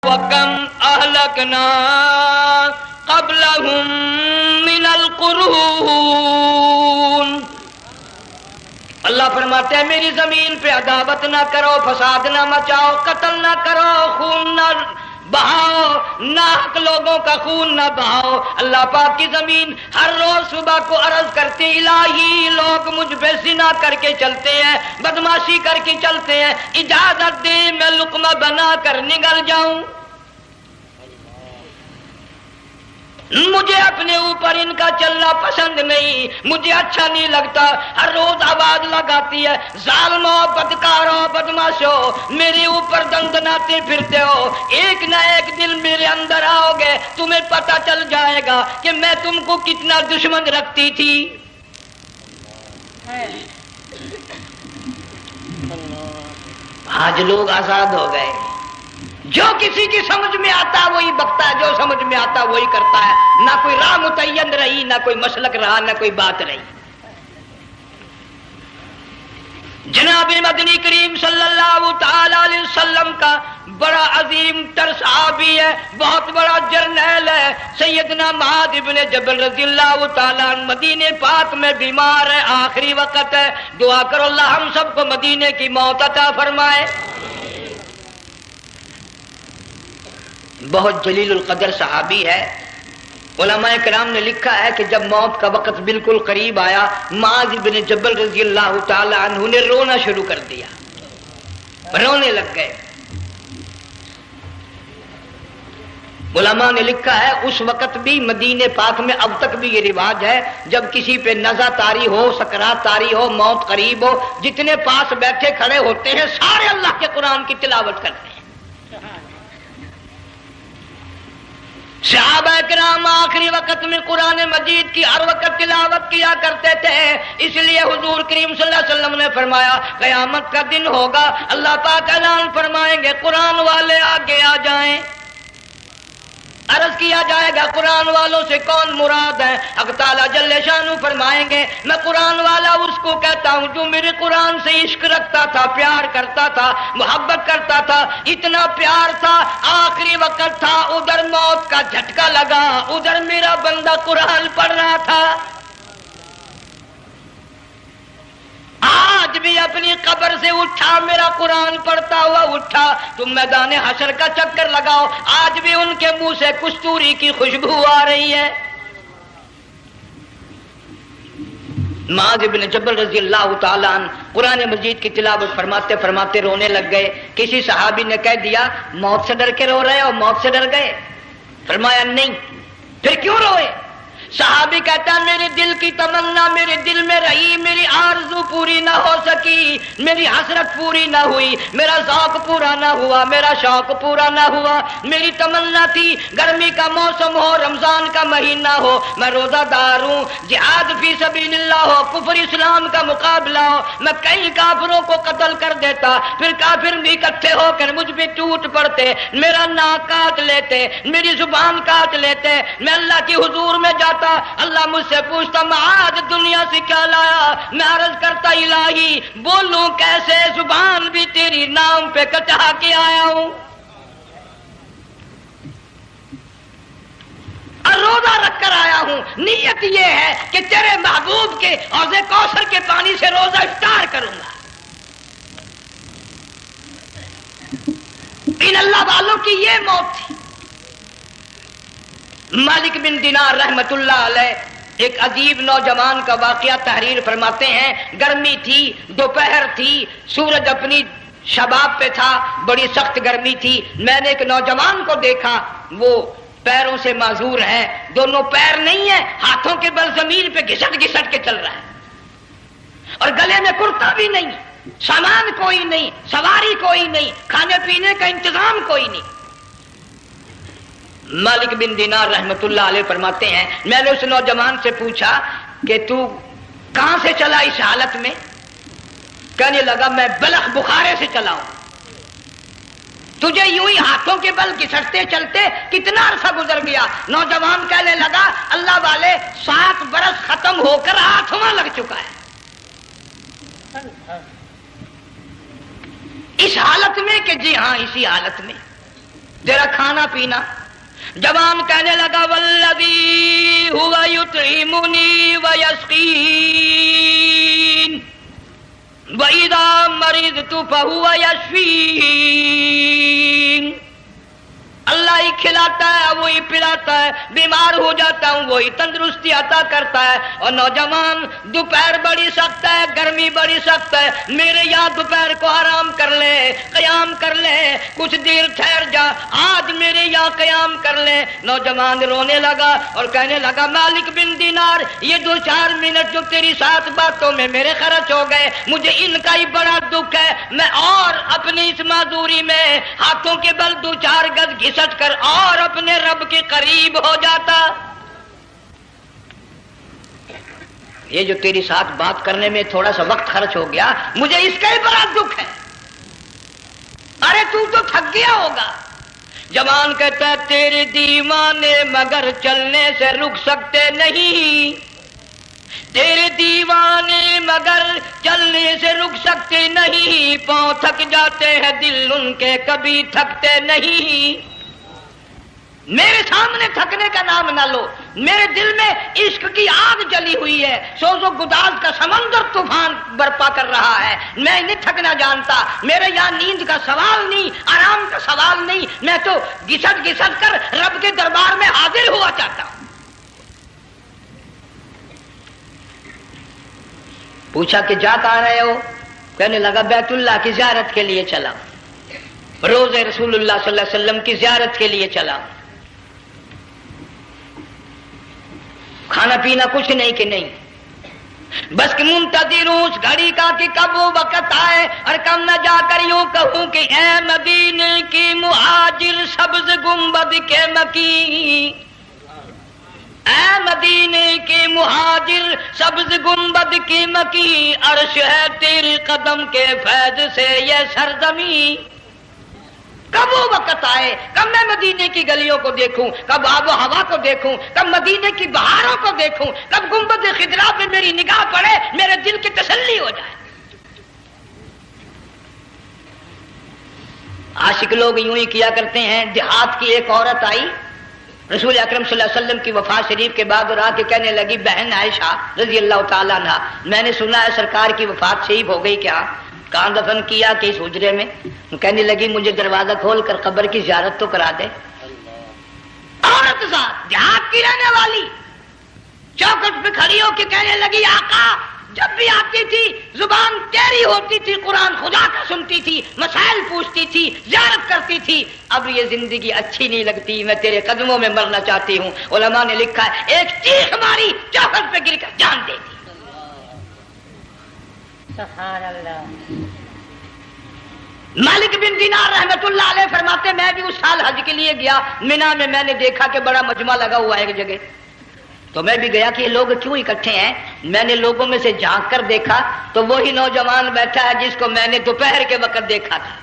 وَكَمْ أَهْلَكْنَا قَبْلَهُمْ مِنَ الْقُرُونِ۔ اللہ فرماتے ہیں میری زمین پہ عداوت نہ کرو، فساد نہ مچاؤ، قتل نہ کرو، خون نہ بہاؤ، ناحق لوگوں کا خون نہ بہاؤ۔ اللہ پاک کی زمین ہر روز صبح کو عرض کرتی الہی لوگ مجھ پہ زنا کر کے چلتے ہیں، بدماشی کر کے چلتے ہیں، اجازت دے میں لقمہ بنا کر نگل جاؤں۔ مجھے اپنے اوپر ان کا چلنا پسند نہیں، مجھے اچھا نہیں لگتا۔ ہر روز آواز لگاتی ہے ظالمو، بدکارو، بدماشو، میرے اوپر دندناتے پھرتے ہو، ایک نہ ایک دن میرے اندر آؤ گے، تمہیں پتہ چل جائے گا کہ میں تم کو کتنا دشمن رکھتی تھی۔ آج لوگ آزاد ہو گئے، جو کسی کی سمجھ میں آتا وہی بکتا ہے، جو سمجھ میں آتا وہی کرتا ہے، نہ کوئی راہ متعین رہی، نہ کوئی مسلک رہا، نہ کوئی بات رہی۔ جناب مدنی کریم صلی اللہ تعالی علیہ وسلم کا بڑا عظیم تر صحابی ہے، بہت بڑا جرنیل ہے، سیدنا معاذ ابن جبل رضی اللہ تعالی عنہ مدینے پاک میں بیمار ہے، آخری وقت ہے، دعا کرو اللہ ہم سب کو مدینے کی موت عطا فرمائے۔ بہت جلیل القدر صحابی ہے۔ علماء کرام نے لکھا ہے کہ جب موت کا وقت بالکل قریب آیا، معاذ بن جبل رضی اللہ تعالی عنہ نے رونا شروع کر دیا، رونے لگ گئے۔ علماء نے لکھا ہے اس وقت بھی مدینے پاک میں اب تک بھی یہ رواج ہے، جب کسی پہ نزع طاری ہو، سکرات طاری ہو، موت قریب ہو، جتنے پاس بیٹھے کھڑے ہوتے ہیں سارے اللہ کے قرآن کی تلاوت کرتے ہیں۔ صحابہ کرام آخری وقت میں قرآن مجید کی ہر وقت تلاوت کیا کرتے تھے، اس لیے حضور کریم صلی اللہ علیہ وسلم نے فرمایا قیامت کا دن ہوگا، اللہ پاک اعلان فرمائیں گے قرآن والے آگے آ جائیں۔ عرض کیا جائے گا قرآن والوں سے کون مراد ہے؟ حق تعالیٰ جل شانہ فرمائیں گے میں قرآن والا اس کو کہتا ہوں جو میرے قرآن سے عشق رکھتا تھا، پیار کرتا تھا، محبت کرتا تھا، اتنا پیار تھا آخری وقت تھا، ادھر موت کا جھٹکا لگا، ادھر میرا بندہ قرآن پڑھ رہا تھا، آج بھی اپنی قبر سے اٹھا، میرا قرآن پڑھتا ہوا اٹھا، تم میدان حشر کا چکر لگاؤ، آج بھی ان کے منہ سے کستوری کی خوشبو آ رہی ہے۔ معاذ بن جبل رضی اللہ تعالیٰ عنہ قرآن مجید کی تلاوت فرماتے فرماتے رونے لگ گئے۔ کسی صحابی نے کہہ دیا موت سے ڈر کے رو رہے ہو، موت سے ڈر گئے؟ فرمایا نہیں۔ پھر کیوں روئے؟ صحابی کہتا ہے میرے دل کی تمنا میرے دل میں رہی، میری آرزو پوری نہ ہو سکی، میری حسرت پوری نہ ہوئی، میرا ذوق پورا نہ ہوا، میرا شوق پورا نہ ہوا، میری تمنا تھی گرمی کا موسم ہو، رمضان کا مہینہ ہو، میں روزہ دار ہوں، جہاد فی سبیل اللہ ہو، کفر اسلام کا مقابلہ ہو، میں کئی کافروں کو قتل کر دیتا، پھر کافر بھی اکٹھے ہو کر مجھ پہ ٹوٹ پڑتے، میرا ناک کاٹ لیتے، میری زبان کاٹ لیتے، میں اللہ کی حضور میں جاتا، اللہ مجھ سے پوچھتا معاذ دنیا سے کیا لایا؟ میں عرض کرتا الہی بولوں کیسے، زبان بھی تیری نام پہ کٹا کے آیا ہوں، اور روزہ رکھ کر آیا ہوں، نیت یہ ہے کہ تیرے محبوب کے حوض کوثر کے پانی سے روزہ افطار کروں گا۔ ان اللہ والوں کی یہ موت تھی۔ مالک بن دینار رحمت اللہ علیہ ایک عجیب نوجوان کا واقعہ تحریر فرماتے ہیں، گرمی تھی، دوپہر تھی، سورج اپنی شباب پہ تھا، بڑی سخت گرمی تھی، میں نے ایک نوجوان کو دیکھا، وہ پیروں سے معذور ہے، دونوں پیر نہیں ہیں، ہاتھوں کے بل زمین پہ گھسٹ گھسٹ کے چل رہا ہے، اور گلے میں کرتا بھی نہیں، سامان کوئی نہیں، سواری کوئی نہیں، کھانے پینے کا انتظام کوئی نہیں۔ مالک بن دینار رحمت اللہ علیہ فرماتے ہیں میں نے اس نوجوان سے پوچھا کہ تو کہاں سے چلا اس حالت میں؟ کہنے لگا میں بلخ بخارے سے چلا ہوں۔ تجھے یوں ہی ہاتھوں کے بل گھسٹتے چلتے کتنا عرصہ گزر گیا؟ نوجوان کہنے لگا اللہ والے 7 برس ختم ہو کر ہاتھواں لگ چکا ہے، اس حالت میں کہ جی ہاں اسی حالت میں، تیرا کھانا کھانا پینا. جوان کہنے لگا والذی ہوا یطعمنی ویسقین وَإِذَا مَرِضْتُ فَهُوَ يَشْفِينِ. اللہ ہی کھلاتا ہے, وہی پلاتا ہے, بیمار ہو جاتا ہوں وہی تندرستی عطا کرتا ہے. اور نوجوان دوپہر بڑی سخت ہے, گرمی بڑی سخت ہے, میرے یہاں دوپہر کو آرام کر لے, قیام کر لے, کچھ دیر ٹھہر جا, آج میرے یہاں قیام کر لے. نوجوان رونے لگا اور کہنے لگا مالک بن دینار, یہ 2-4 منٹ جو تیری ساتھ باتوں میں میرے خرچ ہو گئے, مجھے ان کا ہی بڑا دکھ ہے. میں اور اپنی اس معذوری میں ہاتھوں کے بل 2-4 گز گھسٹ کر اور اپنے رب کے قریب ہو جاتا. یہ جو تیری ساتھ بات کرنے میں تھوڑا سا وقت خرچ ہو گیا, مجھے اس کا ہی بڑا دکھ ہے. ارے تو تھک گیا ہوگا. جوان کہتا ہے تیرے دیوانے مگر چلنے سے رک سکتے نہیں, تیرے دیوانے مگر چلنے سے رک سکتے نہیں, پاؤں تھک جاتے ہیں دل ان کے کبھی تھکتے نہیں. میرے سامنے تھکنے کا نام نہ لو, میرے دل میں عشق کی آگ جلی ہوئی ہے, سوز و گداز کا سمندر طوفان برپا کر رہا ہے. میں نہیں تھکنا جانتا, میرے یہاں نیند کا سوال نہیں, آرام کا سوال نہیں, میں تو گھسٹ گھسٹ کر رب کے دربار میں حاضر ہوا چاہتا ہوں. پوچھا کہ جا کہاں رہے ہو؟ کہنے لگا بیت اللہ کی زیارت کے لیے چلا, روز رسول اللہ صلی اللہ علیہ وسلم کی زیارت کے لیے چلا. کھانا پینا کچھ نہیں کہ نہیں, بس کہ منتظر ہوں اس گھڑی کا کہ کب وہ وقت آئے اور کب میں جا کر یوں کہوں کہ اے مدینے کی مہاجر سبز گنبد کے مکی, اے مدینے کے مہاجر سبز گنبد کی مکی, عرش ہے تیرے قدم کے فیض سے یہ سرزمین. کب وہ وقت آئے, کب میں مدینے کی گلیوں کو دیکھوں, کب آب و ہوا کو دیکھوں, کب مدینے کی بہاروں کو دیکھوں, کب گنبد خضرا پہ میری نگاہ پڑے, میرے دل کی تسلی ہو جائے. عاشق لوگ یوں ہی کیا کرتے ہیں. دیہات کی ایک عورت آئی رسول اکرم صلی اللہ علیہ وسلم کی وفات شریف کے بعد اور آ کے کہنے لگی بہن عائشہ رضی اللہ تعالیٰ عنہا, میں نے سنا ہے سرکار کی وفات شریف ہو گئی, کیا کہاں دفن کیا کہ اس حجرے میں؟ کہنے لگی مجھے دروازہ کھول کر قبر کی زیارت تو کرا دے. عورت ساتھ دیہات کی رہنے والی چوکھٹ پہ کھڑی ہو کے کہنے لگی آقا جب بھی آتی تھی زبان تیری ہوتی تھی, قرآن خدا کا سنتی تھی, مسائل پوچھتی تھی, زیارت کرتی تھی, اب یہ زندگی اچھی نہیں لگتی, میں تیرے قدموں میں مرنا چاہتی ہوں. علماء نے لکھا ہے ایک چیخ ماری, چوکھٹ پہ گر کر جان دے دی. سبحان اللہ. مالک بن دینار رحمت اللہ علیہ فرماتے میں بھی اس سال حج کے لیے گیا, مینا میں میں نے دیکھا کہ بڑا مجمع لگا ہوا ہے ایک جگہ, تو میں بھی گیا کہ یہ لوگ کیوں اکٹھے ہیں. میں نے لوگوں میں سے جھانک کر دیکھا تو وہی نوجوان بیٹھا ہے جس کو میں نے دوپہر کے وقت دیکھا تھا.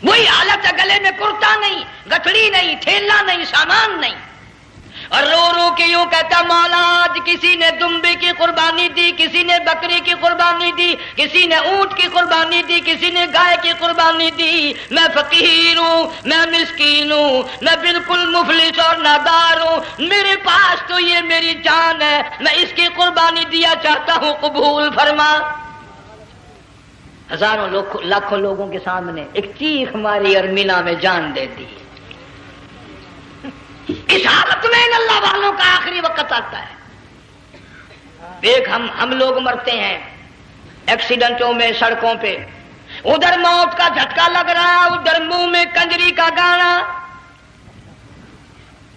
وہی حالت ہے, گلے میں کرتا نہیں, گٹھڑی نہیں, تھیلا نہیں, سامان نہیں, اور رو رو کے یوں کہتا مولا آج کسی نے دمبے کی قربانی دی, کسی نے بکری کی قربانی دی, کسی نے اونٹ کی قربانی دی, کسی نے گائے کی قربانی دی. میں فقیر ہوں, میں مسکین ہوں, میں بالکل مفلس اور نادار ہوں, میرے پاس تو یہ میری جان ہے, میں اس کی قربانی دیا چاہتا ہوں, قبول فرما. ہزاروں لاکھوں لوگوں کے سامنے ایک چیخ ماری اور مینا میں جان دے دی. اس حالت میں ان اللہ والوں کا آخری وقت آتا ہے. ایک ہم لوگ مرتے ہیں ایکسیڈنٹوں میں, سڑکوں پہ, ادھر موت کا جھٹکا لگ رہا, ادھر منہ میں کنجری کا گانا.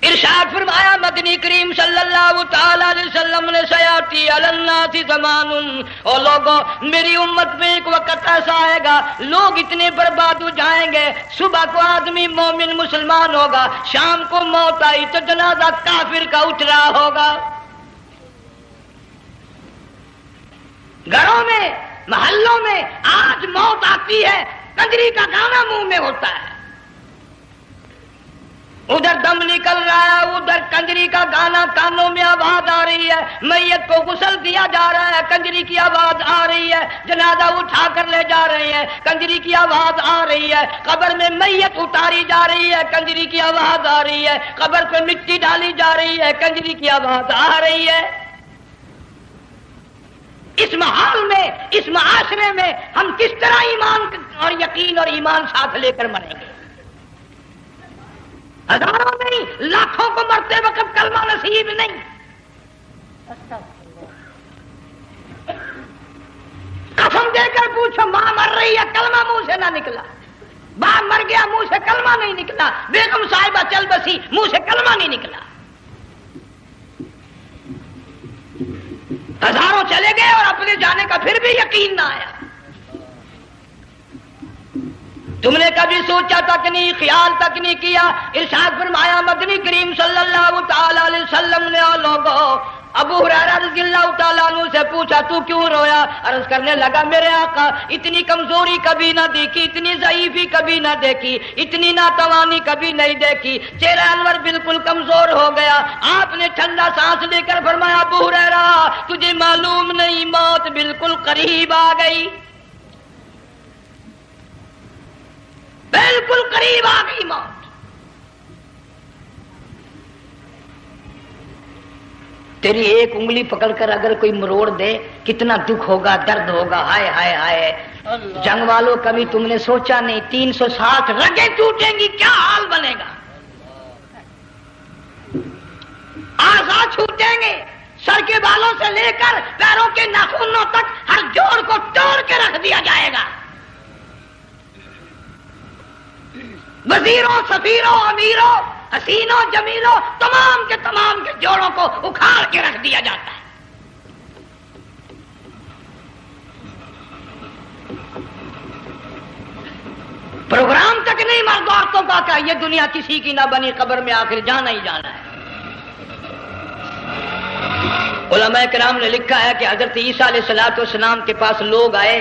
ارشاد فرمایا مدنی کریم صلی اللہ تعالی علیہ وسلم نے سیاتی علی الناس زمان, اور لوگوں میری امت میں ایک وقت ایسا آئے گا لوگ اتنے برباد ہو جائیں گے, صبح کو آدمی مومن مسلمان ہوگا, شام کو موت آئی تو جنازہ کافر کا اٹھ رہا ہوگا. گھروں میں محلوں میں آج موت آتی ہے, کنجری کا گانا منہ میں ہوتا ہے. ادھر دم نکل رہا ہے، ادھر کنجری کا گانا کانوں میں آواز آ رہی ہے، میت کو غسل دیا جا رہا ہے، کنجری کی آواز آ رہی ہے، جنازہ اٹھا کر لے جا رہے ہیں، کنجری کی آواز آ رہی ہے، قبر میں میت اتاری جا رہی ہے، کنجری کی آواز آ رہی ہے، قبر پہ مٹی ڈالی جا رہی ہے، کنجری کی آواز آ رہی ہے۔ اس ماحول میں، اس معاشرے میں ہم کس طرح ایمان اور یقین اور ایمان ساتھ لے کر مریں گے؟ ہزاروں نہیں، لاکھوں کو مرتے وقت کلمہ نصیب نہیں۔ قسم دے کر پوچھو، ماں مر رہی ہے، کلمہ منہ سے نہ نکلا، باپ مر گیا، منہ سے کلمہ نہیں نکلا، بیگم صاحبہ چل بسی، منہ سے کلمہ نہیں نکلا۔ ہزاروں چلے گئے اور اپنے جانے کا پھر بھی یقین نہ آیا۔ تم نے کبھی سوچا تک نہیں، خیال تک نہیں کیا؟ ارشاد فرمایا مدنی کریم صلی اللہ تعالی علیہ وسلم نے لوگوں ابو ہریرہ رضی اللہ تعالیٰ عنہ سے پوچھا تو کیوں رویا؟ عرض کرنے لگا میرے آقا اتنی کمزوری کبھی نہ دیکھی، اتنی ضعیفی کبھی نہ دیکھی، اتنی ناتوانی کبھی نہیں دیکھی، چہرہ انور بالکل کمزور ہو گیا۔ آپ نے ٹھنڈا سانس لے کر فرمایا ابو ہریرہ تجھے معلوم نہیں موت بالکل قریب آ گئی، بالکل قریب آ گئی موت۔ تیری ایک انگلی پکڑ کر اگر کوئی مروڑ دے کتنا دکھ ہوگا، درد ہوگا، ہائے ہائے ہائے۔ جنگ والوں کبھی تم نے سوچا نہیں 360 رگیں ٹوٹیں گی کیا حال بنے گا، اعضاء چھوٹیں گے، سر کے بالوں سے لے کر پیروں کے ناخنوں تک ہر جوڑ کو توڑ کے رکھ دیا جائے گا، وزیروں، سفیروں، امیروں، حسینوں، جمیلوں، تمام کے جوڑوں کو اکھاڑ کے رکھ دیا جاتا ہے۔ پروگرام تک نہیں مرد عورتوں کا کہ یہ دنیا کسی کی نہ بنی، قبر میں آخر جانا ہی جانا ہے۔ علماء کرام نے لکھا ہے کہ حضرت عیسیٰ علیہ السلام کے پاس لوگ آئے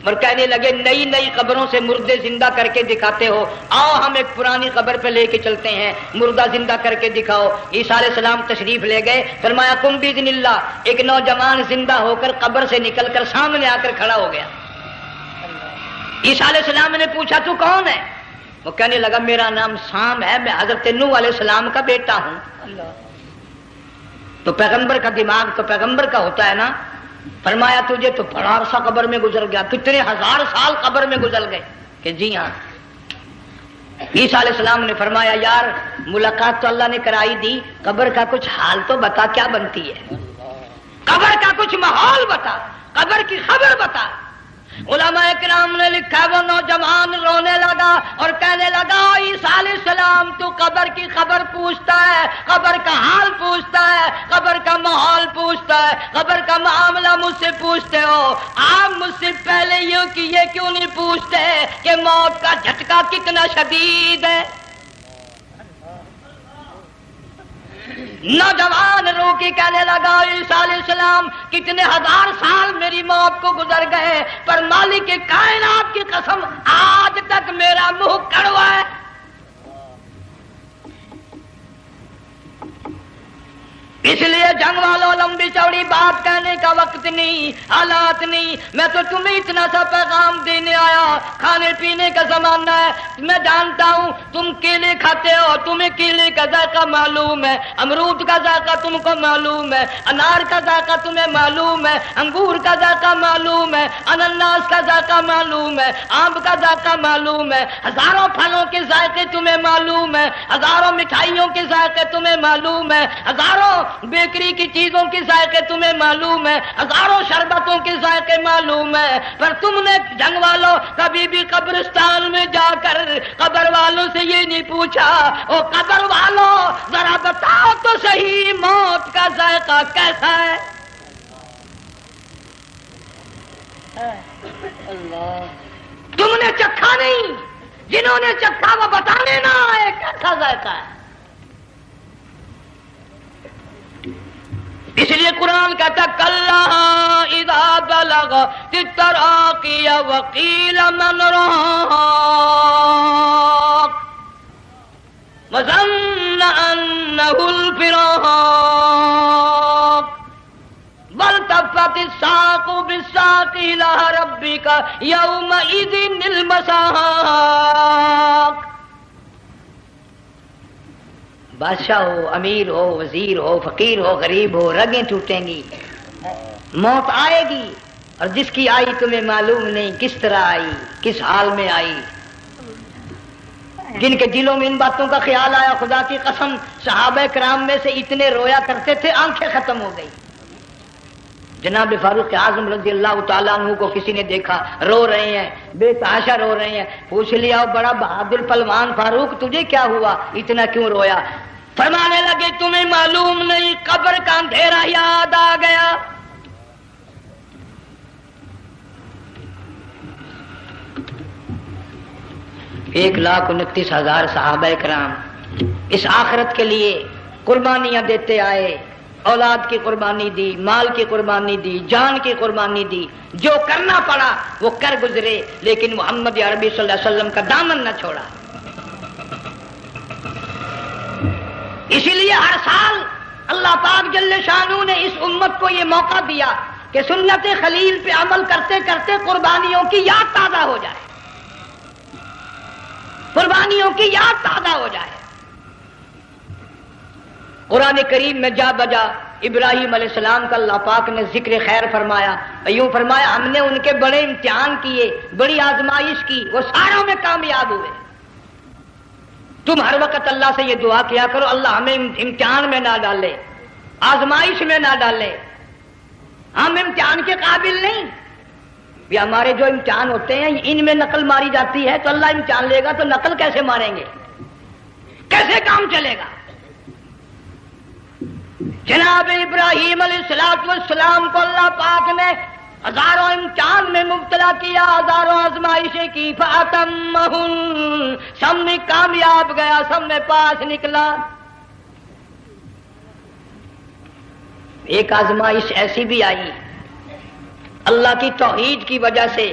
اور کہنے لگے نئی نئی قبروں سے مردے زندہ کر کے دکھاتے ہو، آؤ ہم ایک پرانی قبر پہ لے کے چلتے ہیں، مردہ زندہ کر کے دکھاؤ۔ عیسیٰ علیہ السلام تشریف لے گئے، فرمایا قم باذن اللہ، ایک نوجوان زندہ ہو کر قبر سے نکل کر سامنے آ کر کھڑا ہو گیا۔ عیسیٰ علیہ السلام نے پوچھا تو کون ہے؟ وہ کہنے لگا میرا نام سام ہے، میں حضرت نوح علیہ السلام کا بیٹا ہوں۔ تو پیغمبر کا دماغ تو پیغمبر کا ہوتا ہے نا۔ فرمایا تجھے تو بڑا عرصہ قبر میں گزر گیا، کتنے ہزار سال قبر میں گزر گئے؟ کہ جی ہاں۔ عیسیٰ علیہ السلام نے فرمایا یار ملاقات تو اللہ نے کرائی دی، قبر کا کچھ حال تو بتا کیا بنتی ہے، قبر کا کچھ ماحول بتا، قبر کی خبر بتا۔ علماء کرام نے لکھا وہ نوجوان رونے لگا اور کہنے لگا عیسیٰ علیہ السلام تو قبر کی خبر پوچھتا ہے، قبر کا حال پوچھتا ہے، قبر کا ماحول پوچھتا ہے، قبر کا معاملہ مجھ سے پوچھتے ہو، آپ مجھ سے پہلے یہ کیوں نہیں پوچھتے کہ موت کا جھٹکا کتنا شدید ہے؟ نوجوان رو کے کہنے لگا عیسیٰ علیہ السلام کتنے ہزار سال میری موت کو گزر گئے، پر مالک کائنات کی قسم آج تک میرا منہ کڑوا ہے۔ اس لیے جنگ والوں لمبی چوڑی بات کہنے کا وقت نہیں، حالات نہیں، میں تو تمہیں اتنا سا پیغام دینے آیا، کھانے پینے کا زمانہ ہے، میں جانتا ہوں تم کیلے کھاتے ہو، تمہیں کیلے کا ذائقہ معلوم ہے، امرود کا ذائقہ تم کو معلوم ہے، انار کا ذائقہ تمہیں معلوم ہے، انگور کا ذائقہ معلوم ہے، انناس کا ذائقہ معلوم ہے، آم کا ذائقہ معلوم ہے، ہزاروں پھلوں کے ذائقے تمہیں معلوم ہے، ہزاروں مٹھائیوں کے ذائقے تمہیں معلوم ہے، ہزاروں بیکری کی چیزوں کے ذائقے تمہیں معلوم ہے، ہزاروں شربتوں کے ذائقے معلوم ہے، پر تم نے جنگ والوں کبھی بھی قبرستان میں جا کر قبر والوں سے یہ نہیں پوچھا او قبر والوں ذرا بتاؤ تو صحیح موت کا ذائقہ کیسا ہے؟ تم نے چکھا نہیں، جنہوں نے چکھا وہ بتانے نہ آئے کیسا ذائقہ ہے۔ اس لیے قرآن کہتا کلا اذا بلغت التراقی وقیل من راق، وظن أنه الفراق والتفت الساق بالساق إلى ربك يومئذ المساق. بادشاہ ہو، امیر ہو، وزیر ہو، فقیر ہو، غریب ہو، رگیں ٹوٹیں گی، موت آئے گی، اور جس کی آئی تمہیں معلوم نہیں کس طرح آئی، کس حال میں آئی. جن کے دلوں میں ان باتوں کا خیال آیا، خدا کی قسم صحابہ کرام میں سے اتنے رویا کرتے تھے آنکھیں ختم ہو گئی. جناب فاروق اعظم رضی اللہ تعالیٰ عنہ کو کسی نے دیکھا رو رہے ہیں، بے تحاشا رو رہے ہیں. پوچھ لیا بڑا بہادر پہلوان فاروق تجھے کیا ہوا، اتنا کیوں رویا؟ فرمانے لگے تمہیں معلوم نہیں، قبر کا اندھیرا یاد آ گیا. 1,29,000 صحابہ کرام اس آخرت کے لیے قربانیاں دیتے آئے، اولاد کی قربانی دی، مال کی قربانی دی، جان کی قربانی دی، جو کرنا پڑا وہ کر گزرے، لیکن محمد عربی صلی اللہ علیہ وسلم کا دامن نہ چھوڑا. اسی لیے ہر سال اللہ پاک جل شانہ نے اس امت کو یہ موقع دیا کہ سنت خلیل پہ عمل کرتے کرتے قربانیوں کی یاد تازہ ہو جائے، قربانیوں کی یاد تازہ ہو جائے. قرآن کریم میں جا بجا ابراہیم علیہ السلام کا اللہ پاک نے ذکر خیر فرمایا، یوں فرمایا ہم نے ان کے بڑے امتحان کیے، بڑی آزمائش کی، وہ ساروں میں کامیاب ہوئے. تم ہر وقت اللہ سے یہ دعا کیا کرو اللہ ہمیں امتحان میں نہ ڈالے، آزمائش میں نہ ڈالے. ہم امتحان کے قابل نہیں. یہ ہمارے جو امتحان ہوتے ہیں ان میں نقل ماری جاتی ہے، تو اللہ امتحان لے گا تو نقل کیسے ماریں گے، کیسے کام چلے گا؟ جناب ابراہیم علیہ السلام کو اللہ پاک نے ہزاروں امتحان میں مبتلا کیا، ہزاروں آزمائشیں کی، فَأَتَمَّهُنْ سب میں کامیاب گیا، سب میں پاس نکلا. ایک آزمائش ایسی بھی آئی اللہ کی توحید کی وجہ سے،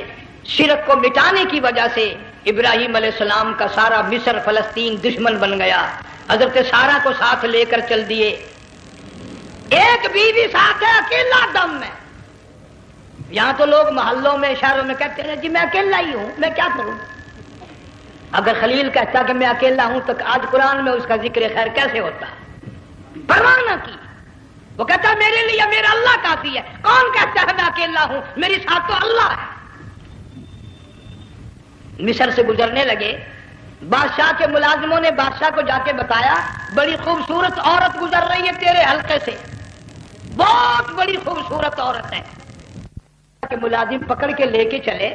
شرک کو مٹانے کی وجہ سے ابراہیم علیہ السلام کا سارا مصر فلسطین دشمن بن گیا. حضرت سارہ کو ساتھ لے کر چل دیے، ایک بیوی ساتھ ہے اکیلا دم میں. یہاں تو لوگ محلوں میں شہروں میں کہتے ہیں جی میں اکیلا ہی ہوں، میں کیا کروں. اگر خلیل کہتا کہ میں اکیلا ہوں تو آج قرآن میں اس کا ذکر خیر کیسے ہوتا؟ پرواہ نہ کی. وہ کہتا میرے لیے میرا اللہ کافی ہے. کون کہتا ہے میں اکیلا ہوں، میری ساتھ تو اللہ ہے. مصر سے گزرنے لگے، بادشاہ کے ملازموں نے بادشاہ کو جا کے بتایا بڑی خوبصورت عورت گزر رہی ہے تیرے حلقے سے، بہت بڑی خوبصورت عورت ہے. کہ ملازم پکڑ کے لے کے چلے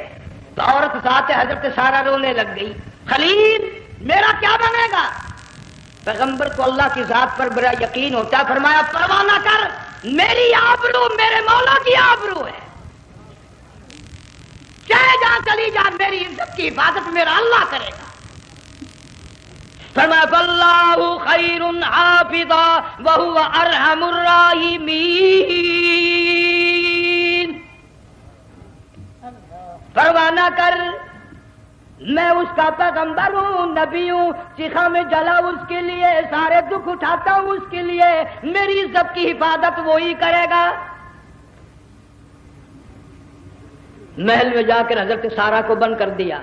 تو عورت ساتھ حضرت سارہ رونے لگ گئی. خلیل میرا کیا بنے گا؟ پیغمبر کو اللہ کی ذات پر بڑا یقین ہوتا، فرمایا پرواہ نہ کر، میری آبرو میرے مولا کی آبرو ہے، چاہے جہاں چلی جا میری عزت کی حفاظت میرا اللہ کرے گا. فرمایا فاللہ خیر حافظا وہو ارحم الراحمین. پرواہ نہ کر، میں اس کا پیغمبر ہوں، نبی ہوں، چیخا میں جلا اس کے لیے، سارے دکھ اٹھاتا ہوں اس کے لیے، میری عزت کی حفاظت وہی کرے گا. محل میں جا کر حضرت سارہ کو بند کر دیا.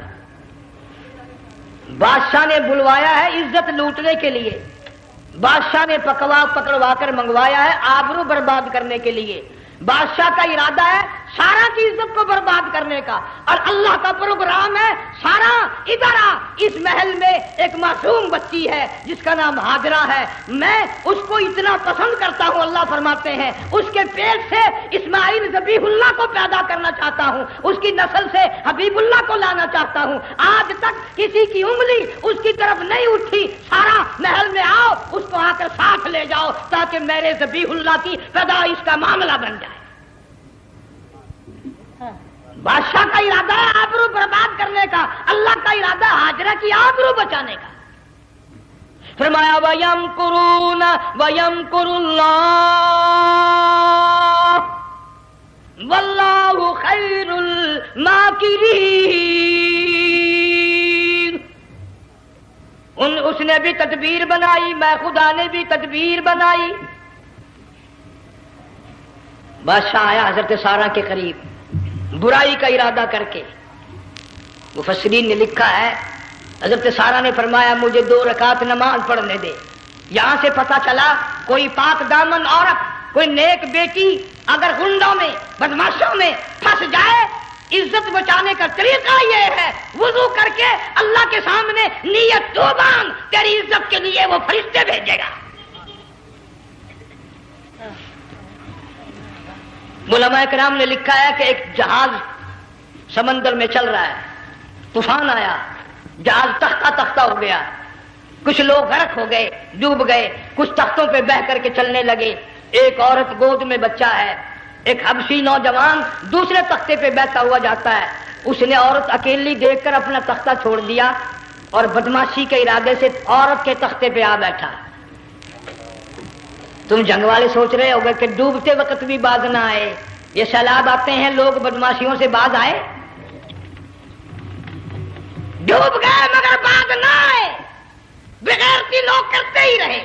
بادشاہ نے بلوایا ہے عزت لوٹنے کے لیے، بادشاہ نے پکڑوا کر منگوایا ہے آبرو برباد کرنے کے لیے. بادشاہ کا ارادہ ہے سارا کی عزت کو برباد کرنے کا، اور اللہ کا پروگرام ہے سارا ادھر آ، اس محل میں ایک معصوم بچی ہے جس کا نام ہاجرہ ہے، میں اس کو اتنا پسند کرتا ہوں، اللہ فرماتے ہیں اس کے پیٹ سے اسماعیل ذبیح اللہ کو پیدا کرنا چاہتا ہوں، اس کی نسل سے حبیب اللہ کو لانا چاہتا ہوں. آج تک کسی کی انگلی اس کی طرف نہیں اٹھی. سارا محل میں آؤ، اس کو آ کر ساتھ لے جاؤ تاکہ میرے ذبیح اللہ کی پیدائش کا معاملہ بن جائے. بادشاہ کا ارادہ ہے آبرو برباد کرنے کا، اللہ کا ارادہ ہے ہاجرہ کی آبرو بچانے کا. فرمایا وَيَمْكُرُونَ وَيَمْكُرُ اللَّهُ وَاللَّهُ خَيْرُ الْمَاكِرِينَ. اس نے بھی تدبیر بنائی، میں خدا نے بھی تدبیر بنائی۔ بادشاہ آیا حضرت سارہ کے قریب برائی کا ارادہ کر کے۔ مفسرین نے لکھا ہے حضرت سارہ نے فرمایا مجھے 2 رکعت نماز پڑھنے دے۔ یہاں سے پتہ چلا کوئی پاک دامن عورت، کوئی نیک بیٹی اگر غنڈوں میں بدماشوں میں پھنس جائے، عزت بچانے کا طریقہ یہ ہے وضو کر کے اللہ کے سامنے نیت تو باندھ، تیری عزت کے لیے وہ فرشتے بھیجے گا۔ علماء کرام نے لکھا ہے کہ ایک جہاز سمندر میں چل رہا ہے، طوفان آیا، جہاز تختہ تختہ ہو گیا، کچھ لوگ غرق ہو گئے، ڈوب گئے، کچھ تختوں پہ بہ کر کے چلنے لگے۔ ایک عورت گود میں بچہ ہے، ایک حبشی نوجوان دوسرے تختے پہ بیٹھا ہوا جاتا ہے۔ اس نے عورت اکیلی دیکھ کر اپنا تختہ چھوڑ دیا اور بدماشی کے ارادے سے عورت کے تختے پہ آ بیٹھا۔ تم جنگ والے سوچ رہے ہوگے کہ ڈوبتے وقت بھی باز نہ آئے، یہ سیلاب آتے ہیں لوگ بدماشیوں سے باز آئے؟ ڈوب گئے مگر باز نہ آئے، بغیرتی لوگ کرتے ہی رہے۔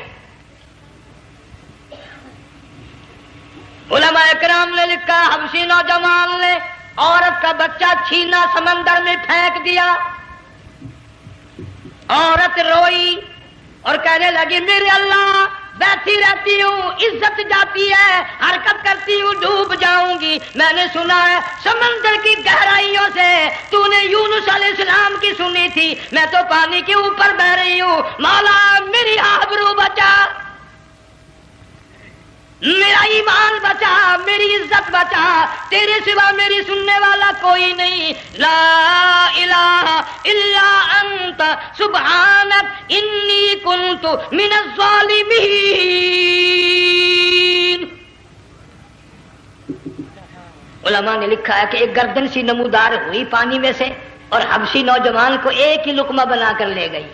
علماء کرام نے لکھا حبشی نوجوان نے عورت کا بچہ چھینا سمندر میں پھینک دیا۔ عورت روئی اور کہنے لگی میرے اللہ بیٹھی رہتی ہوں، عزت جاتی ہے، حرکت کرتی ہوں، ڈوب جاؤں گی۔ میں نے سنا ہے سمندر کی گہرائیوں سے تو نے یونس علیہ السلام کی سنی تھی، میں تو پانی کے اوپر بہ رہی ہوں، مولا میری آبرو بچا، میرا ایمان بچا، میری عزت بچا، تیرے سوا میری سننے والا کوئی نہیں، لا الہ الا انت سبحانک انی کنت من الظالمین۔ علماء نے لکھا ہے کہ ایک گردن سی نمودار ہوئی پانی میں سے اور حبشی نوجوان کو ایک ہی لقمہ بنا کر لے گئی۔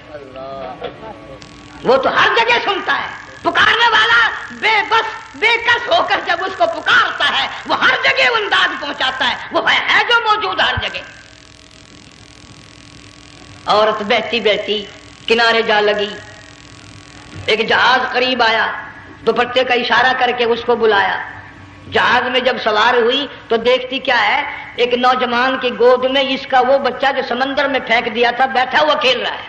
وہ تو ہر جگہ سنتا ہے، پکارنے والا بے بس بے کس ہو کر جب اس کو پکارتا ہے وہ ہر جگہ انداز پہنچاتا ہے، وہ ہے جو موجود ہر جگہ۔ عورت بہتی بہتی کنارے جا لگی، ایک جہاز قریب آیا، دوپٹے کا اشارہ کر کے اس کو بلایا۔ جہاز میں جب سوار ہوئی تو دیکھتی کیا ہے، ایک نوجوان کی گود میں اس کا وہ بچہ جو سمندر میں پھینک دیا تھا بیٹھا ہوا کھیل رہا ہے۔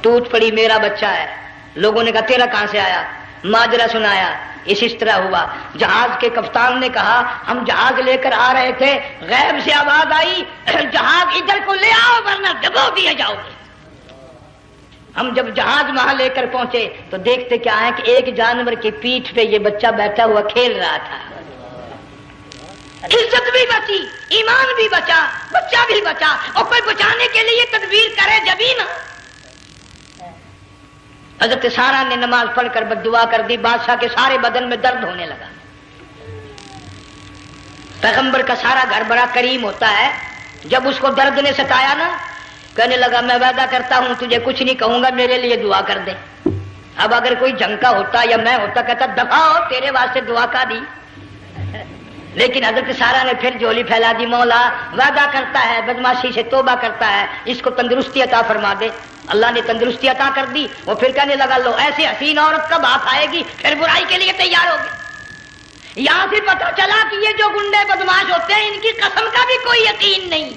ٹوٹ پڑی میرا بچہ ہے۔ لوگوں نے کہا تیرا کہاں سے آیا؟ ماجرا سنایا، اس طرح ہوا۔ جہاز کے کپتان نے کہا ہم جہاز لے کر آ رہے تھے، غیب سے آواز آئی جہاز ادھر کو لے آؤ ورنہ ڈبو دیے جاؤ گے۔ ہم جب جہاز وہاں لے کر پہنچے تو دیکھتے کیا ہے کہ ایک جانور کی پیٹھ پہ یہ بچہ بیٹھا ہوا کھیل رہا تھا۔ عزت بھی بچی، ایمان بھی بچا، بچہ بھی بچا، اور کوئی بچانے کے لیے تدبیر کرے جبھی نا۔ حضرت سارہ نے نماز پڑھ کر بد دعا کر دی، بادشاہ کے سارے بدن میں درد ہونے لگا۔ پیغمبر کا سارا گھر بڑا کریم ہوتا ہے، جب اس کو درد نے ستایا نا کہنے لگا میں وعدہ کرتا ہوں تجھے کچھ نہیں کہوں گا، میرے لیے دعا کر دے۔ اب اگر کوئی جنگ کا ہوتا یا میں ہوتا کہتا دفع ہو تیرے واسطے دعا کا دی، لیکن حضرت سارہ نے پھر جولی پھیلا دی، مولا وعدہ کرتا ہے بدماشی سے توبہ کرتا ہے، اس کو تندرستی عطا فرما دے۔ اللہ نے تندرستی عطا کر دی۔ وہ پھر کہنے لگا لو ایسی حسین عورت کب آپ آئے گی، پھر برائی کے لیے تیار ہوگی۔ یہاں سے پتہ چلا کہ یہ جو گنڈے بدماش ہوتے ہیں ان کی قسم کا بھی کوئی یقین نہیں۔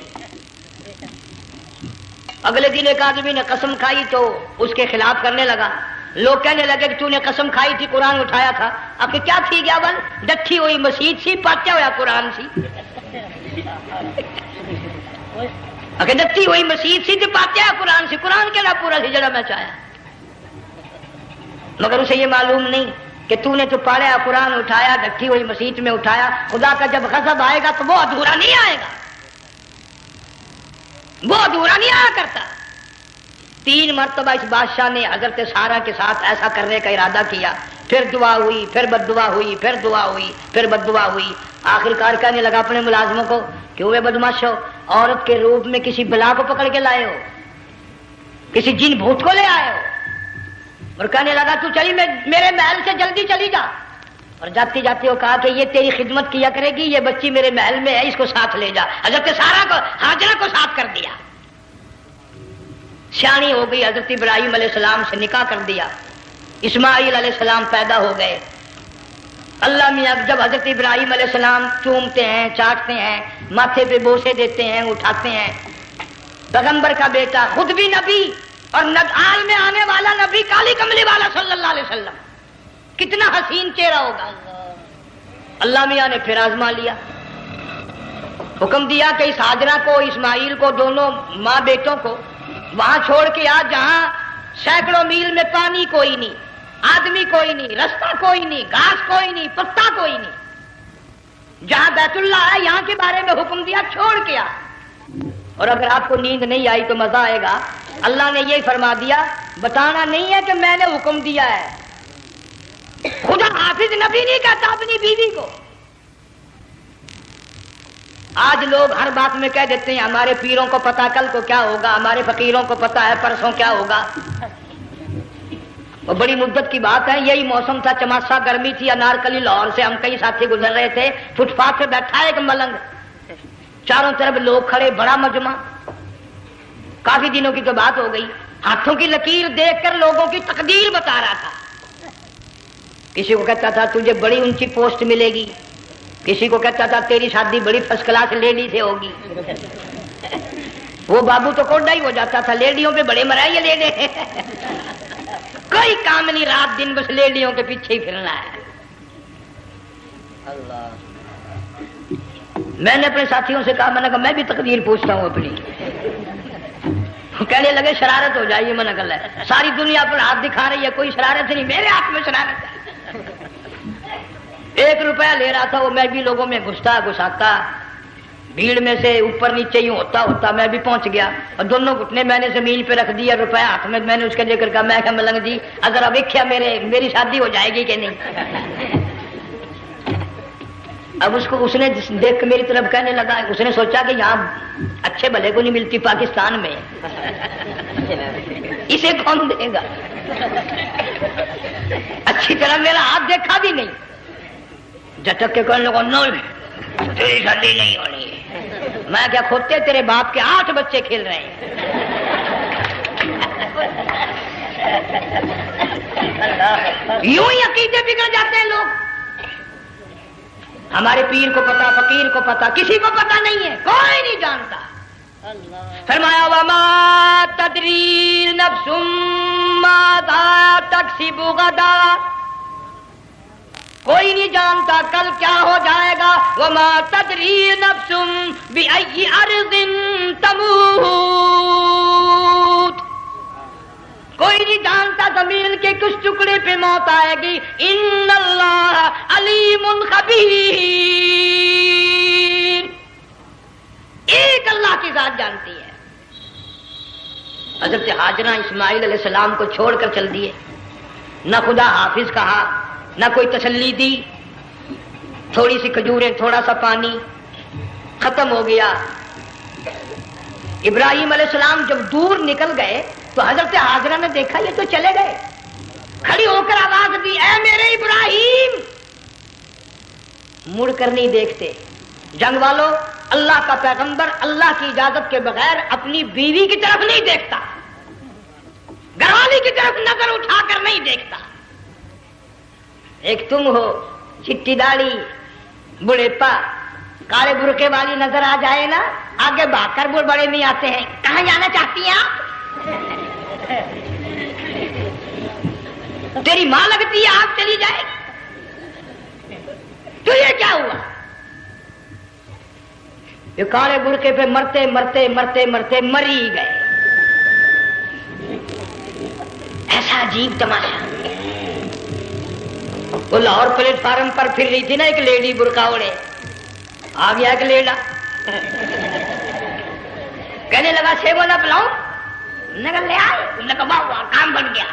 اگلے دن ایک آدمی نے قسم کھائی تو اس کے خلاف کرنے لگا۔ لوگ کہنے لگے کہ تو نے قسم کھائی تھی، قرآن اٹھایا تھا، اب کیا تھی گیا بل ڈٹھی ہوئی مسجد سی، پاٹیا ہوا قرآن سی، اگر ڈٹھی ہوئی مسجد سی تو پاٹیا قرآن سی، قرآن کے نا پورا سی جڑا میں چاہیا، مگر اسے یہ معلوم نہیں کہ تو نے تو پاڑیا قرآن اٹھایا، ڈٹھی ہوئی مسجد میں اٹھایا۔ خدا کا جب غضب آئے گا تو وہ ادھورا نہیں آئے گا، وہ ادھورا نہیں آیا کرتا۔ 3 مرتبہ اس بادشاہ نے حضرت سارہ کے ساتھ ایسا کرنے کا ارادہ کیا، پھر دعا ہوئی، پھر بد دعا ہوئی، پھر دعا ہوئی، پھر بد دعا ہوئی۔ آخر کار کہنے لگا اپنے ملازموں کو کہ ہوئے بدماش ہو، عورت کے روپ میں کسی بلا کو پکڑ کے لائے ہو، کسی جن بھوت کو لے آئے ہو، اور کہنے لگا تو چلی میرے محل سے جلدی چلی جا، اور جاتی جاتی وہ کہا کہ یہ تیری خدمت کیا کرے گی، یہ بچی میرے محل میں ہے، اس کو ساتھ لے جا۔ حضرت سارہ کو، ہاجرہ کو ساتھ کر دیا۔ سیانی ہو گئی، حضرت ابراہیم علیہ السلام سے نکاح کر دیا، اسماعیل علیہ السلام پیدا ہو گئے۔ اللہ میاں جب حضرت ابراہیم علیہ السلام چومتے ہیں، چاٹتے ہیں، ماتھے پہ بوسے دیتے ہیں، اٹھاتے ہیں، پیغمبر کا بیٹا، خود بھی نبی اور آل میں آنے والا نبی، کالی کملی والا صلی اللہ علیہ وسلم، کتنا حسین چہرہ ہوگا۔ اللہ میاں نے پھر آزما لیا، حکم دیا کہ اس ہاجرہ کو، اسماعیل کو، دونوں ماں بیٹوں کو وہاں چھوڑ کے آ جہاں سینکڑوں میل میں پانی کوئی نہیں، آدمی کوئی نہیں، رستہ کوئی نہیں، گھاس کوئی نہیں، پتا کوئی نہیں، جہاں بیت اللہ ہے یہاں کے بارے میں حکم دیا چھوڑ کے آ۔ اور اگر آپ کو نیند نہیں آئی تو مزہ آئے گا، اللہ نے یہ فرما دیا، بتانا نہیں ہے کہ میں نے حکم دیا ہے۔ خدا حافظ نبی نہیں کہتا اپنی بیوی کو۔ آج لوگ ہر بات میں کہہ دیتے ہیں ہمارے پیروں کو پتا کل کو کیا ہوگا، ہمارے فقیروں کو پتا ہے پرسوں کیا ہوگا۔ اور بڑی مدت کی بات ہے، یہی موسم تھا، چماسا گرمی تھی، انارکلی لاہور سے ہم کئی ساتھی گزر رہے تھے، فٹ پاتھ پہ بیٹھا ایک ملنگ، چاروں طرف لوگ کھڑے، بڑا مجمع، کافی دنوں کی تو بات ہو گئی، ہاتھوں کی لکیر دیکھ کر لوگوں کی تقدیر بتا رہا تھا۔ کسی کو کہتا تھا تجھے بڑی اونچی پوسٹ ملے گی، کسی کو کہتا تھا تیری شادی بڑی فرسٹ کلاس لیڈی سے ہوگی۔ وہ بابو تو کوڈا ہی ہو جاتا تھا، لیڈیوں پہ بڑے مرائے یہ لیڈے، کوئی کام نہیں، رات دن بس لیڈیوں کے پیچھے ہی پھرنا ہے۔ اللہ، میں نے اپنے ساتھیوں سے کہا، میں نے کہا میں بھی تقدیر پوچھتا ہوں اپنی۔ کہنے لگے شرارت ہو جائے گی، میں نے کہا ساری دنیا پر ہاتھ دکھا رہی ہے، کوئی شرارت نہیں، میرے ہاتھ میں شرارت ہے۔ 1 روپیہ لے رہا تھا وہ، میں بھی لوگوں میں گھساتا، بھیڑ میں سے اوپر نیچے ہی ہوتا میں بھی پہنچ گیا، اور دونوں گھٹنے میں نے زمین پہ رکھ دیا، روپیہ ہاتھ میں، میں نے اس کے لے کر کہا، میں کہا ملنگ جی اگر اب دیکھا میری شادی ہو جائے گی کہ نہیں۔ اب اس نے دیکھ کے میری طرف کہنے لگا، اس نے سوچا کہ یہاں اچھے بھلے کو نہیں ملتی پاکستان میں، اسے کون دے گا؟ اچھی طرح میرا ہاتھ دیکھا بھی نہیں، جھٹک کے کہنے لگا نہیں تیری شادی نہیں ہونی ہے۔ میں کیا کھوتے تیرے باپ کے 8 بچے کھیل رہے ہیں۔ یوں ہی عقیدے بگڑ جاتے ہیں لوگ۔ ہمارے پیر کو پتا، فقیر کو پتا، کسی کو پتا نہیں ہے، کوئی نہیں جانتا۔ فرمایا وما تدری نفس ماذا تکسب غدا، کوئی نہیں جانتا کل کیا ہو جائے گا۔ وما تدری نفس بأي أرض تموت، کوئی نہیں جانتا زمین کے کس ٹکڑے پہ موت آئے گی۔ ان اللہ علیم خبیر، ایک اللہ کی ذات جانتی ہے۔ حضرت ہاجرہ اسماعیل علیہ السلام کو چھوڑ کر چل دیے، نہ خدا حافظ کہا، نہ کوئی تسلی دی، تھوڑی سی کھجوریں، تھوڑا سا پانی، ختم ہو گیا۔ ابراہیم علیہ السلام جب دور نکل گئے تو حضرت ہاجرہ نے دیکھا یہ تو چلے گئے، کھڑی ہو کر آواز دی، اے میرے ابراہیم۔ مڑ کر نہیں دیکھتے۔ جنگ والوں، اللہ کا پیغمبر اللہ کی اجازت کے بغیر اپنی بیوی کی طرف نہیں دیکھتا، گھر والی کی طرف نظر اٹھا کر نہیں دیکھتا۔ ایک تم ہو، چٹی داڑھی، بڑھے پا، کالے برقعے والی نظر آ جائے نا، آگے بھاگ کر بڑے نہیں آتے ہیں، کہاں جانا چاہتی ہیں آپ؟ تیری ماں لگتی ہے آپ چلی جائے، تو یہ کیا ہوا؟ یہ کالے برقعے پہ مرتے مرتے مرتے مرتے مری گئے۔ ایسا عجیب تماشا۔ وہ لاہور پلیٹ فارم پر پھر رہی تھی نا ایک لیڈی برقع اوڑے، آ گیا ایک لیڈا، کہنے لگا سیب والا پلاؤ، نے کہا لے آئے، نے کہا واہ کام بن گیا،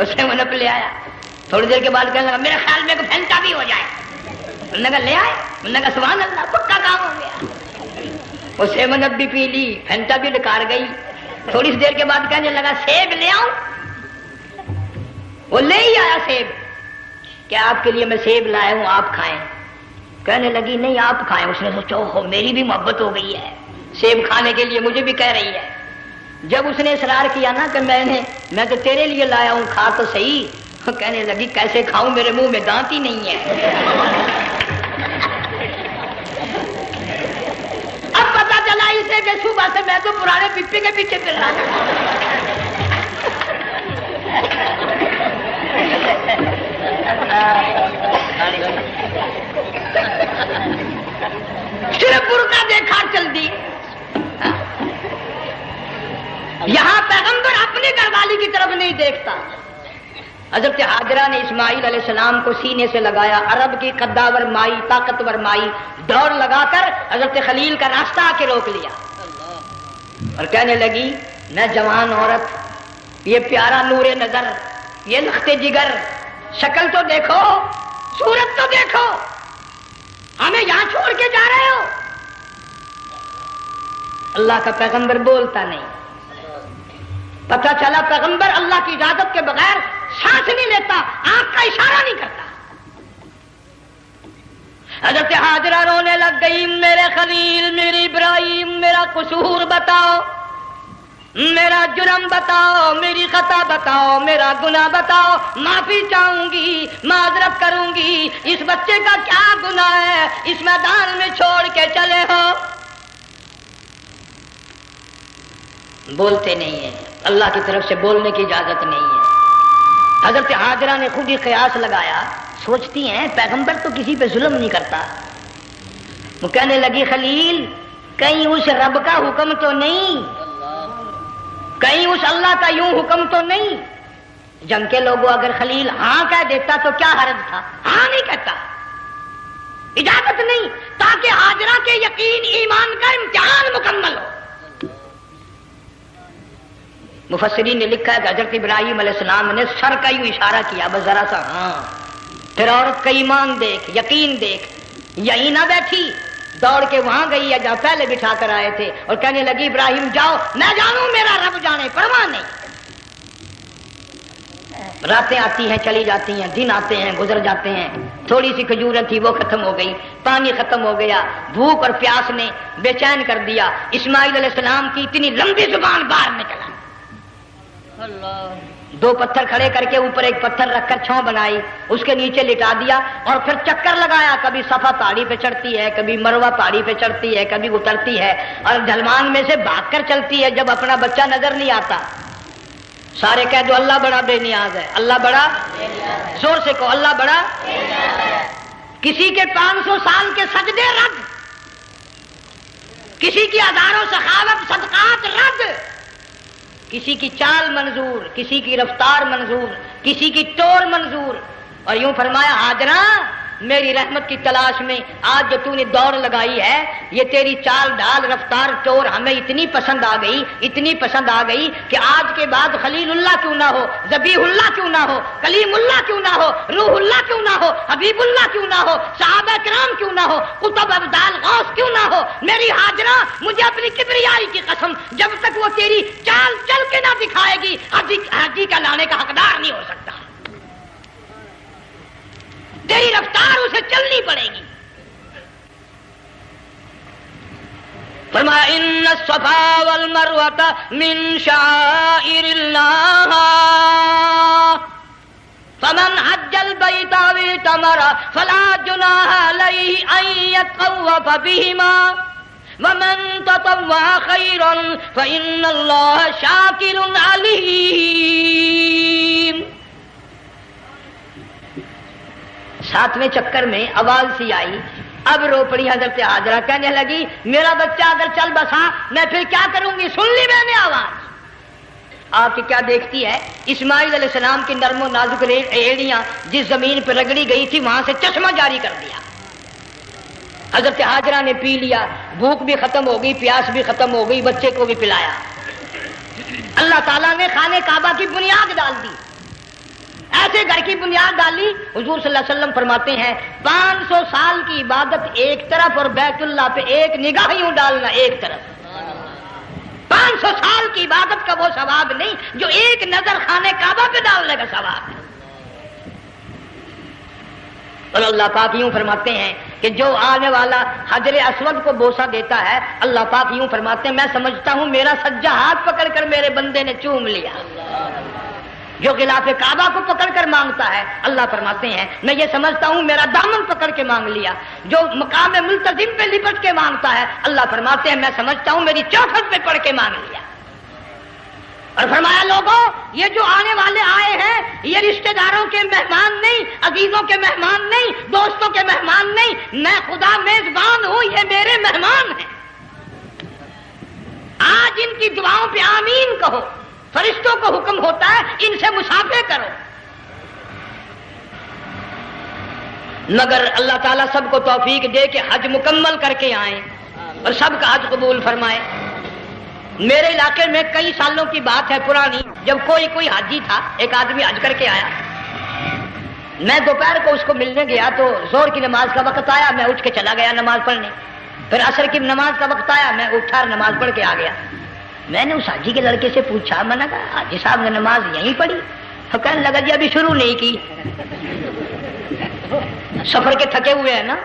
اس نے وہ نپ لے آیا۔ تھوڑی دیر کے بعد کہنے لگا میرے خیال میں پھینٹا بھی ہو جائے، نے کہا لے آئے، نے کہا سبحان اللہ پکا کام ہو گیا۔ وہ سیب بھی پی لی، پھینٹا بھی ڈکار گئی۔ تھوڑی سی دیر کے بعد کہنے لگا سیب لے آؤں، وہ لے ہی آیا سیب، کہ آپ کے لیے میں سیب لایا ہوں آپ کھائیں۔ کہنے لگی نہیں آپ کھائیں۔ اس نے سوچا ہو میری بھی محبت ہو گئی ہے، سیب کھانے کے لیے مجھے بھی کہہ رہی ہے۔ جب اس نے اصرار کیا نا کہ میں تو تیرے لیے لایا ہوں، کھا تو صحیح، کہنے لگی کیسے کھاؤں، میرے منہ میں دانت ہی نہیں ہے۔ اب پتا چلا اسے کہ صبح سے میں تو پرانے پپی کے پیچھے پھر رہا تھا۔ صرف برقع دیکھا چل دی۔ یہاں پیغمبر اپنی گھر والی کی طرف نہیں دیکھتا۔ حضرت حاجرہ نے اسماعیل علیہ السلام کو سینے سے لگایا، عرب کی قداور مائی، طاقتور مائی، دوڑ لگا کر حضرت خلیل کا راستہ آ کے روک لیا اور کہنے لگی میں جوان عورت، یہ پیارا نور نظر، یہ لخت جگر، شکل تو دیکھو، صورت تو دیکھو، ہمیں یہاں چھوڑ کے جا رہے ہو؟ اللہ کا پیغمبر بولتا نہیں۔ پتہ چلا پیغمبر اللہ کی اجازت کے بغیر سانس نہیں لیتا، آنکھ کا اشارہ نہیں کرتا۔ حضرت حاجرہ رونے لگ گئی، میرے خلیل، میری ابراہیم، میرا قصور بتاؤ، میرا جرم بتاؤ، میری خطا بتاؤ، میرا گناہ بتاؤ، معافی چاہوں گی، معذرت کروں گی، اس بچے کا کیا گناہ ہے اس میدان میں چھوڑ کے چلے ہو؟ بولتے نہیں ہیں، اللہ کی طرف سے بولنے کی اجازت نہیں ہے۔ حضرت حاجرہ نے خود ہی قیاس لگایا، سوچتی ہیں پیغمبر تو کسی پہ ظلم نہیں کرتا۔ وہ کہنے لگی خلیل، کہیں اس رب کا حکم تو نہیں، کہیں اس اللہ کا یوں حکم تو نہیں؟ جنگ کے لوگوں اگر خلیل ہاں کہہ دیتا تو کیا حرج تھا؟ ہاں نہیں کہتا، اجازت نہیں، تاکہ حاجرہ کے یقین ایمان کا امتحان مکمل ہو۔ مفسرین نے لکھا ہے کہ حضرت ابراہیم علیہ السلام نے سر کا یوں اشارہ کیا، بس ذرا سا ہاں، پھر عورت کا ایمان دیکھ، یقین دیکھ، یہی نہ بیٹھی، دوڑ کے وہاں گئی یا جہاں پہلے بٹھا کر آئے تھے اور کہنے لگی ابراہیم جاؤ، میں جانوں میرا رب جانے، پرواہ نہیں۔ راتیں آتی ہیں چلی جاتی ہیں، دن آتے ہیں گزر جاتے ہیں، تھوڑی سی کھجوریں تھی وہ ختم ہو گئی، پانی ختم ہو گیا، بھوک اور پیاس نے بے چین کر دیا۔ اسماعیل علیہ السلام کی اتنی لمبی زبان باہر نکلا، دو پتھر کھڑے کر کے اوپر ایک پتھر رکھ کر چھاؤں بنائی، اس کے نیچے لٹا دیا اور پھر چکر لگایا، کبھی صفا پہاڑی پہ چڑھتی ہے، کبھی مروہ پہاڑی پہ چڑھتی ہے، کبھی اترتی ہے اور ڈھلوان میں سے بھاگ کر چلتی ہے جب اپنا بچہ نظر نہیں آتا۔ سارے کہہ دو اللہ بڑا بے نیاز ہے، اللہ بڑا، زور سے کہو اللہ بڑا۔ کسی کے 500 سال کے سجدے رد، کسی کی ہزاروں سخاوت صدقات رد، کسی کی چال منظور، کسی کی رفتار منظور، کسی کی ٹور منظور، اور یوں فرمایا حاجرہ میری رحمت کی تلاش میں آج جو تو نے دوڑ لگائی ہے، یہ تیری چال ڈال رفتار ٹور ہمیں اتنی پسند آ گئی، اتنی پسند آ گئی کہ آج کے بعد خلیل اللہ کیوں نہ ہو، ذبیح اللہ کیوں نہ ہو، کلیم اللہ کیوں نہ ہو، روح اللہ کیوں نہ ہو، حبیب اللہ کیوں نہ ہو، صحابہ کرام کیوں نہ ہو، قطب ابدال غوث کیوں نہ ہو، میری حاجرہ مجھے اپنی کبریائی کی قسم جب تک وہ تیری چال چل کے نہ دکھائے گی حاجی کا لانے کا حقدار نہیں ہو سکتا، تیری رفتار اسے چلنی پڑے گی۔ فرمایا ان الصفا والمروۃ من شعائر اللہ فمن حج البیت او اعتمر فلا جناح علیہ ان یطوف بہما ومن تطوع خیرا فإن اللہ شاکر علیم۔ ساتویں چکر میں آواز سی آئی، اب رو پڑی حضرت حاجرہ، کہنے لگی میرا بچہ اگر چل بسا میں پھر کیا کروں گی؟ سن لی میں نے آواز۔ آپ کی کیا دیکھتی ہے؟ اسماعیل علیہ السلام کی نرم و نازک ایڑیاں جس زمین پہ رگڑی گئی تھی وہاں سے چشمہ جاری کر دیا۔ حضرت حاجرہ نے پی لیا، بھوک بھی ختم ہو گئی، پیاس بھی ختم ہو گئی، بچے کو بھی پلایا۔ اللہ تعالیٰ نے خانہ کعبہ کی بنیاد ڈال دی، ایسے گھر کی بنیاد ڈالی۔ حضور صلی اللہ علیہ وسلم فرماتے ہیں 500 سال کی عبادت ایک طرف اور بیت اللہ پہ ایک نگاہ یوں ڈالنا ایک طرف، 500 سال کی عبادت کا وہ ثواب نہیں جو ایک نظر خانہ کعبہ پہ ڈالنے کا ثواب ہے۔ اور اللہ پاک یوں فرماتے ہیں کہ جو آنے والا حجر اسود کو بوسہ دیتا ہے اللہ پاک یوں فرماتے ہیں میں سمجھتا ہوں میرا سجا ہاتھ پکڑ کر میرے بندے نے چوم لیا. جو غلاف کعبہ کو پکڑ کر مانگتا ہے اللہ فرماتے ہیں میں یہ سمجھتا ہوں میرا دامن پکڑ کے مانگ لیا. جو مقام ملتزم پہ لپٹ کے مانگتا ہے اللہ فرماتے ہیں میں سمجھتا ہوں میری چوکھٹ پہ پڑھ کے مانگ لیا. اور فرمایا لوگوں یہ جو آنے والے آئے ہیں یہ رشتہ داروں کے مہمان نہیں, عزیزوں کے مہمان نہیں, دوستوں کے مہمان نہیں, میں خدا میزبان ہوں, یہ میرے مہمان ہیں. آج ان کی دعاؤں پہ آمین کہو. فرشتوں کو حکم ہوتا ہے ان سے مصافحہ کرو. مگر اللہ تعالیٰ سب کو توفیق دے کہ حج مکمل کر کے آئیں اور سب کا حج قبول فرمائے. میرے علاقے میں کئی سالوں کی بات ہے پرانی, جب کوئی حاجی تھا, ایک آدمی حج کر کے آیا. میں دوپہر کو اس کو ملنے گیا تو زور کی نماز کا وقت آیا, میں اٹھ کے چلا گیا نماز پڑھنے. پھر عصر کی نماز کا وقت آیا, میں اٹھا اور نماز پڑھ کے آ گیا. میں نے اس حاجی کے لڑکے سے پوچھا, میں نے کہا حاجی صاحب نے نماز یہیں پڑھی؟ تو کہنے لگا جی ابھی شروع نہیں کی, سفر کے تھکے ہوئے ہیں نا,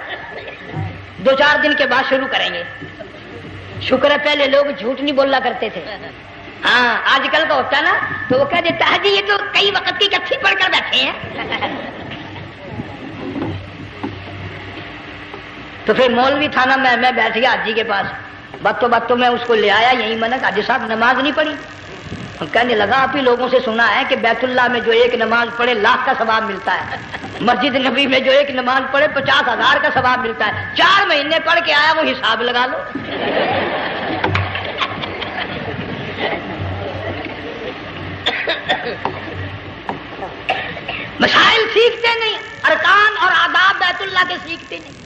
2-4 دن کے بعد شروع کریں گے. شکر ہے پہلے لوگ جھوٹ نہیں بولنا کرتے تھے. ہاں آج کل کا ہوتا ہے نا تو وہ کہہ دیتا ہے جی یہ تو کئی وقت کی کتھی پڑھ کر بیٹھے ہیں. تو پھر مولوی تھا نا, میں بیٹھ گیا حاجی کے پاس. باتوں میں اس کو لے آیا, یہی میں نے کہا حاجی صاحب نماز نہیں پڑھی؟ کہنے لگا آپ ہی لوگوں سے سنا ہے کہ بیت اللہ میں جو ایک نماز پڑھے 1,00,000 کا ثواب ملتا ہے, مسجد نبی میں جو ایک نماز پڑھے 50,000 کا ثواب ملتا ہے. 4 مہینے پڑھ کے آیا, وہ حساب لگا لو. مسائل سیکھتے نہیں, ارکان اور آداب بیت اللہ کے سیکھتے نہیں.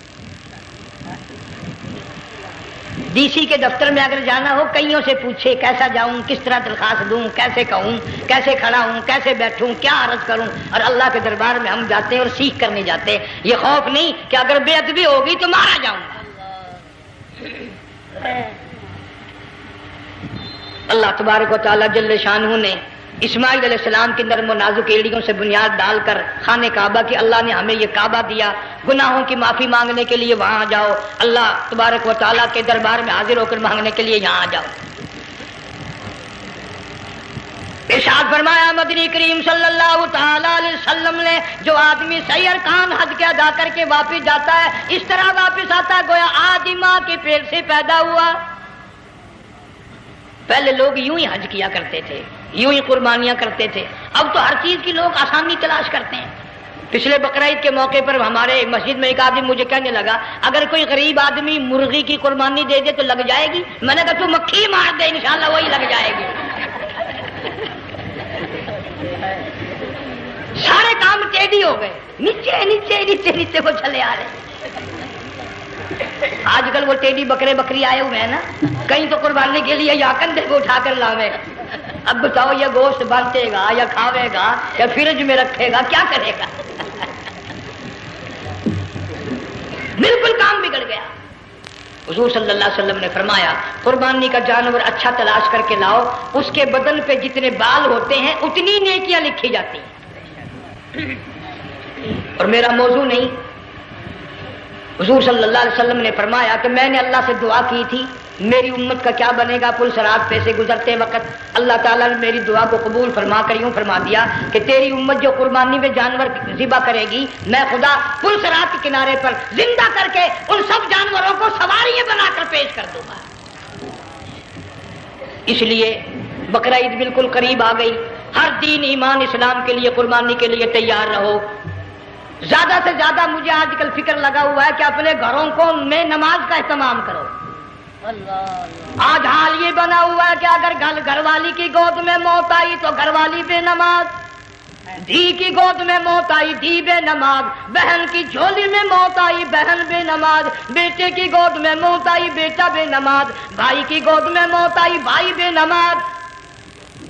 ڈی سی کے دفتر میں اگر جانا ہو کئیوں سے پوچھے کیسا جاؤں, کس طرح درخواست دوں, کیسے کہوں, کیسے کھڑا ہوں, کیسے بیٹھوں, کیا عرض کروں. اور اللہ کے دربار میں ہم جاتے ہیں اور سیکھ کرنے جاتے ہیں. یہ خوف نہیں کہ اگر بے ادبی ہوگی تو مارا جاؤں گا. اللہ تبارک و تعالیٰ جل شانہ نے اسماعیل علیہ السلام کی نرم و نازک ایڑیوں سے بنیاد ڈال کر خانہ کعبہ کی, اللہ نے ہمیں یہ کعبہ دیا, گناہوں کی معافی مانگنے کے لیے وہاں جاؤ, اللہ تبارک و تعالیٰ کے دربار میں حاضر ہو کر مانگنے کے لیے یہاں جاؤ. ارشاد فرمایا مدنی کریم صلی اللہ تعالی علیہ وسلم نے جو آدمی صحیح ارکان حج کے ادا کر کے واپس جاتا ہے اس طرح واپس آتا ہے گویا آدھی ماں کے پیٹ سے پیدا ہوا. پہلے لوگ یوں ہی حج کیا کرتے تھے, یوں ہی قربانیاں کرتے تھے. اب تو ہر چیز کی لوگ آسانی تلاش کرتے ہیں. پچھلے بقرعید کے موقع پر ہمارے مسجد میں ایک آدمی مجھے کہنے لگا اگر کوئی غریب آدمی مرغی کی قربانی دے دے تو لگ جائے گی؟ میں نے کہا تو مکھی مار دے انشاءاللہ وہی لگ جائے گی. سارے کام ٹیڑھی ہو گئے, نیچے نیچے نیچے نیچے وہ چلے آ رہے. آج کل وہ ٹیڑھی بکرے بکری آئے ہوئے ہیں نا, کہیں تو قربانی کے لیے یا کندھے کو اٹھا کر لاوے. اب بتاؤ یہ گوشت بانٹے گا یا کھاوے گا یا فریج میں رکھے گا, کیا کرے گا؟ بالکل کام بگڑ گیا. حضور صلی اللہ علیہ وسلم نے فرمایا قربانی کا جانور اچھا تلاش کر کے لاؤ, اس کے بدن پہ جتنے بال ہوتے ہیں اتنی نیکیاں لکھی جاتی ہیں. اور میرا موضوع نہیں, حضور صلی اللہ علیہ وسلم نے فرمایا کہ میں نے اللہ سے دعا کی تھی میری امت کا کیا بنے گا. پل صراط پہ سے گزرتے وقت اللہ تعالیٰ نے میری دعا کو قبول فرما کر یوں فرما دیا کہ تیری امت جو قربانی میں جانور ذبح کرے گی میں خدا پل صراط کے کنارے پر زندہ کر کے ان سب جانوروں کو سواریاں بنا کر پیش کر دوں گا. اس لیے بقرعید بالکل قریب آ گئی. ہر دین ایمان اسلام کے لیے قربانی کے لیے تیار رہو. زیادہ سے زیادہ مجھے آج کل فکر لگا ہوا ہے کہ اپنے گھروں کو میں نماز کا اہتمام کرو. آج حال یہ بنا ہوا ہے کہ اگر گھر والی کی گود میں موت آئی تو گھر والی بے نماز, دھی کی گود میں موت آئی دھی بے نماز, بہن کی جھولی میں موت آئی بہن بے نماز, بیٹے کی گود میں موت آئی بیٹا بے نماز, بھائی کی گود میں موت آئی بھائی بے نماز.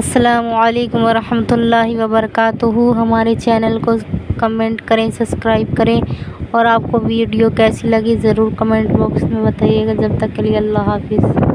السلام علیکم ورحمۃ اللہ وبرکاتہ۔ ہمارے چینل کو کمنٹ کریں، سبسکرائب کریں، اور آپ کو ویڈیو کیسی لگی ضرور کمنٹ باکس میں بتائیے گا۔ جب تک کے لیے اللہ حافظ۔